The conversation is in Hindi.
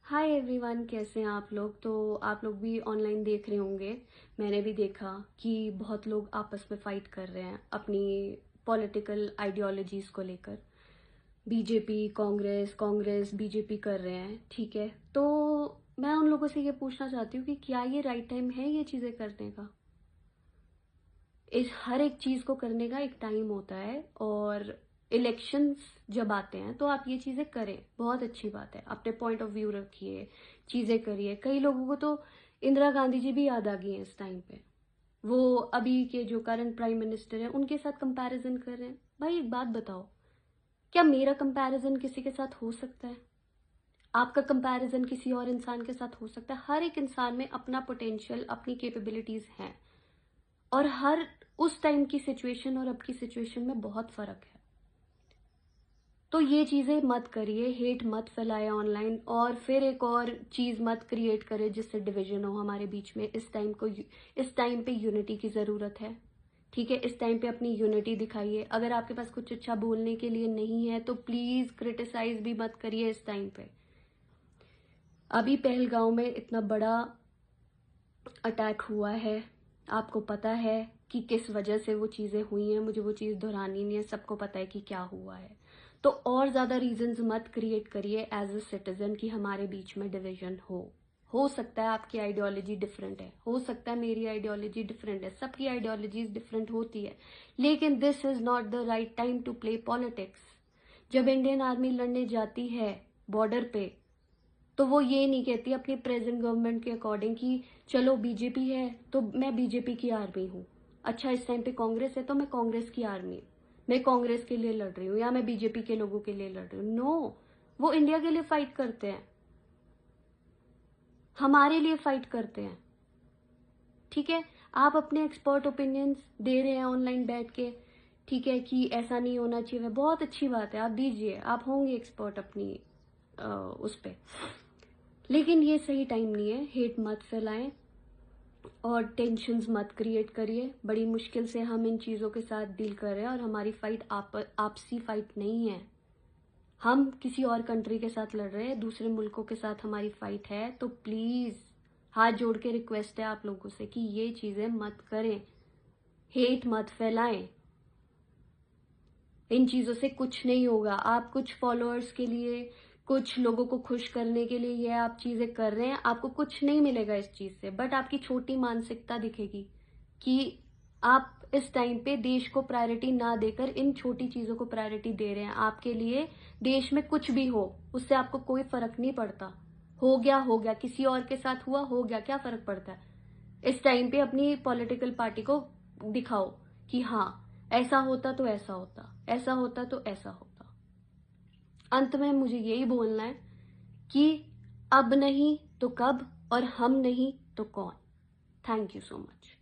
हाय एवरीवन, कैसे हैं आप लोग। तो आप लोग भी ऑनलाइन देख रहे होंगे। मैंने भी देखा कि बहुत लोग आपस में फाइट कर रहे हैं अपनी पॉलिटिकल आइडियोलॉजीज को लेकर। बीजेपी कांग्रेस, कांग्रेस बीजेपी कर रहे हैं, ठीक है। तो मैं उन लोगों से ये पूछना चाहती हूँ कि क्या ये राइट टाइम है ये चीज़ें करने का। इस हर एक चीज़ को करने का एक टाइम होता है, और इलेक्शंस जब आते हैं तो आप ये चीज़ें करें, बहुत अच्छी बात है। अपने पॉइंट ऑफ व्यू रखिए, चीज़ें करिए। कई लोगों को तो इंदिरा गांधी जी भी याद आ गई हैं इस टाइम पे। वो अभी के जो करंट प्राइम मिनिस्टर हैं उनके साथ कंपैरिजन कर रहे हैं। भाई एक बात बताओ, क्या मेरा कंपैरिजन किसी के साथ हो सकता है? आपका कंपैरिजन किसी और इंसान के साथ हो सकता है? हर एक इंसान में अपना पोटेंशियल, अपनी कैपेबिलिटीज हैं, और हर उस टाइम की सिचुएशन और अब की सिचुएशन में बहुत फर्क है। तो ये चीजें मत करिए, हेट मत फैलाए ऑनलाइन, और फिर एक और चीज मत क्रिएट करे जिससे डिवीजन हो हमारे बीच में। इस टाइम पे यूनिटी की जरूरत है, ठीक है। इस टाइम पे अपनी यूनिटी दिखाइए। अगर आपके पास कुछ अच्छा बोलने के लिए नहीं है तो प्लीज क्रिटिसाइज भी मत करिए इस टाइम पे। अभी पहलगांव में इतना बड़ा अटैक हुआ है, आपको पता है कि किस वजह से वो चीजें हुई हैं। मुझे वो चीज दोहरानी नहीं है, सबको पता है कि क्या हुआ है। तो और ज्यादा रीजंस मत क्रिएट करिए एज अ सिटीजन कि हमारे बीच में डिवीजन हो सकता है आपकी आइडियोलॉजी डिफरेंट है, हो सकता है मेरी आइडियोलॉजी डिफरेंट है, सबकी आइडियोलॉजीज डिफरेंट होती है, लेकिन this is not the right time to play politics. जब इंडियन आर्मी लड़ने जाती है बॉर्डर पे, तो वो ये नहीं कहती अपनी प्रेजेंट गवर्नमेंट के अकॉर्डिंग कि चलो बीजेपी है तो मैं बीजेपी की आर्मी हूँ, अच्छा इस टाइम पे कांग्रेस है तो मैं कांग्रेस की आर्मी हूँ, मैं कांग्रेस के लिए लड़ रही हूँ या मैं बीजेपी के लोगों के लिए लड़ रही हूँ। नो, वो इंडिया के लिए फाइट करते हैं, हमारे लिए फाइट करते हैं, ठीक है। आप अपने एक्सपर्ट ओपिनियंस दे रहे हैं ऑनलाइन बैठ के, ठीक है, कि ऐसा नहीं होना चाहिए, बहुत अच्छी बात है, आप दीजिए, आप होंगे एक्सपर्ट अपनी उस पे। लेकिन ये सही टाइम नहीं है, हेट मत फैलाएं और टेंशन्स मत क्रिएट करिए। बड़ी मुश्किल से हम इन चीज़ों के साथ डील कर रहे हैं, और हमारी फाइट आपसी फाइट नहीं है। हम किसी और कंट्री के साथ लड़ रहे हैं, दूसरे मुल्कों के साथ हमारी फाइट है। तो प्लीज़ हाथ जोड़ के रिक्वेस्ट है आप लोगों से कि ये चीज़ें मत करें, हेट मत फैलाएं। इन चीज़ों से कुछ नहीं होगा। आप कुछ फॉलोअर्स के लिए, कुछ लोगों को खुश करने के लिए ये आप चीज़ें कर रहे हैं, आपको कुछ नहीं मिलेगा इस चीज़ से। बट आपकी छोटी मानसिकता दिखेगी कि आप इस टाइम पे देश को प्रायोरिटी ना देकर इन छोटी चीज़ों को प्रायोरिटी दे रहे हैं। आपके लिए देश में कुछ भी हो उससे आपको कोई फर्क नहीं पड़ता। हो गया, किसी और के साथ हुआ, हो गया, क्या फर्क पड़ता है। इस टाइम पे अपनी पॉलिटिकल पार्टी को दिखाओ कि हाँ, ऐसा होता तो ऐसा होता, ऐसा होता तो ऐसा होता। अंत में मुझे यही बोलना है कि अब नहीं तो कब, और हम नहीं तो कौन। Thank you so much.